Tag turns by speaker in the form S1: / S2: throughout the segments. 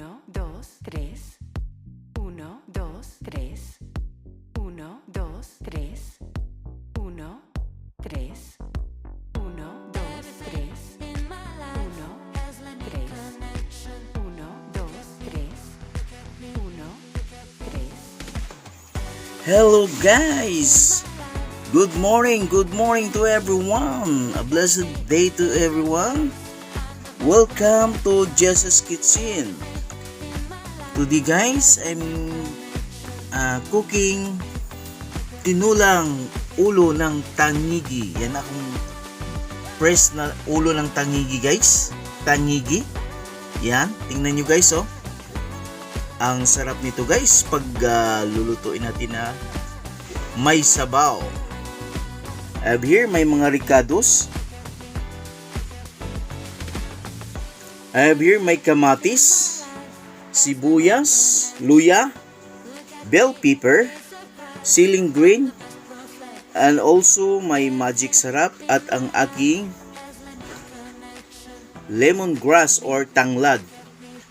S1: Uno, dos, tres. Uno, dos, tres. Uno, dos, tres. Uno, tres. Uno, dos, tres. Uno, tres. Uno, dos, tres. Uno, tres.
S2: Hello guys! Good morning to everyone! A blessed day to everyone! Welcome to Jesus Kitchen! Today guys, I'm cooking tinulang ulo ng tangigi. Yan akong fresh na ulo ng tangigi guys. Tangigi. Yan, tingnan nyo guys oh. Ang sarap nito guys pag lulutuin natin na may sabaw. I have here may mga ricados. I have here may kamatis, sibuyas, luya, bell pepper, ceiling green, and also may magic sarap at ang aking lemongrass or tanglad.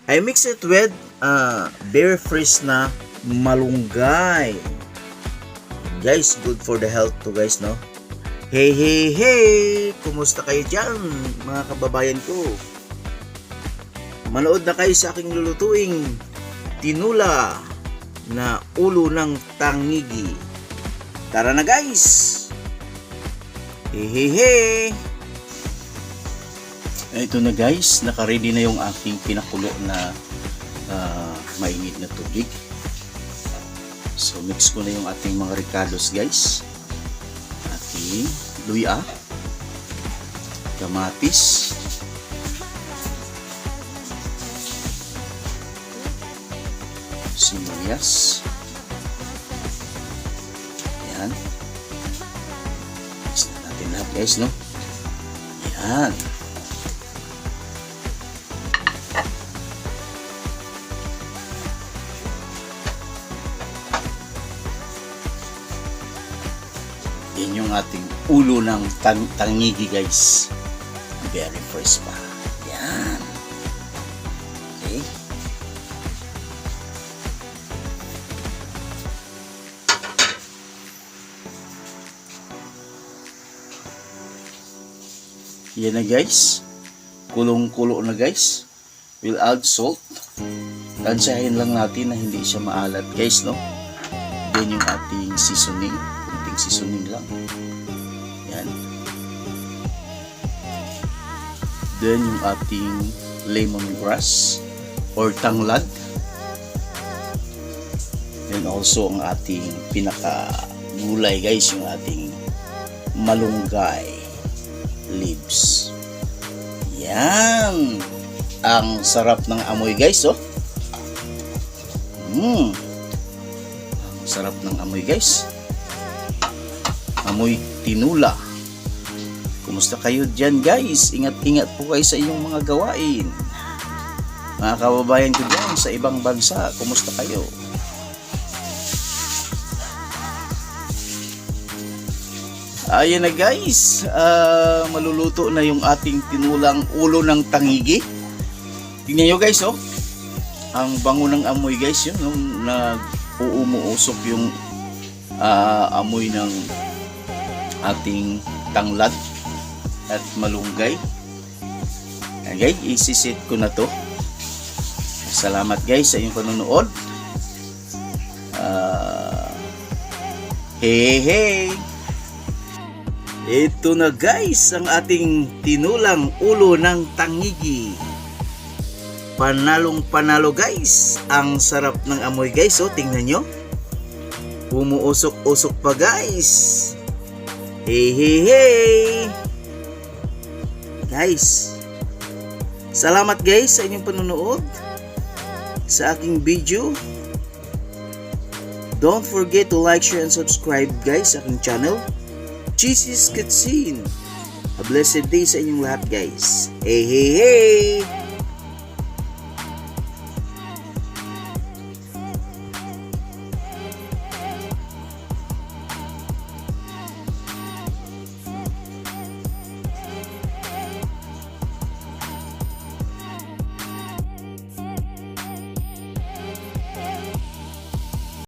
S2: I mix it with very fresh na malunggay. Guys, good for the health to guys, no? Hey! Kumusta kayo dyan, mga kababayan ko? Manood na kayo sa aking lulutuing tinula na ulo ng tangigi. Tara na guys! Hey! Ito na guys, nakaready na yung aking pinakulo na mainit na tubig. So mix ko na yung ating mga ricados guys. Ating luya, kamatis, sibuyas. Yan. Mix na natin lahat guys, no? Yan. Yan yung ating ulo ng tangigi guys. Very fresh pa. Yan. Okay. Yan na guys. Kulong-kulo na guys. We'll add salt. Tansyahin lang natin na hindi siya maalat guys, no? Yan yung ating seasoning. Seasoning lang. Yan. Then yung ating lemongrass or tanglad. Then also ang ating pinaka gulay guys, yung ating malunggay leaves. Yan. Ang sarap ng amoy guys, oh. Ang sarap ng amoy guys. Amoy tinula. Kumusta kayo dyan guys? Ingat-ingat po kayo sa inyong mga gawain. Mga kababayan ko dyan sa ibang bansa, kumusta kayo? Ayan na guys, maluluto na yung ating tinulang ulo ng tangigi. Tingnan nyo guys, oh. Ang bango ng amoy guys, yun, nung nag-uumuusok yung amoy ng ating tanglad at malunggay. Ayan guys, isisit ko na to. Salamat guys sa inyong panonood. Hey! Ito na guys ang ating tinulang ulo ng tangigi. Panalong panalo guys. Ang sarap ng amoy guys, oh, tingnan nyo. Umuusok-usok pa guys. Hey! Guys, salamat guys sa inyong panonood sa aking video. Don't forget to like, share, and subscribe guys sa aking channel, Jesus Kitchen. A blessed day sa inyong lahat guys. Hey!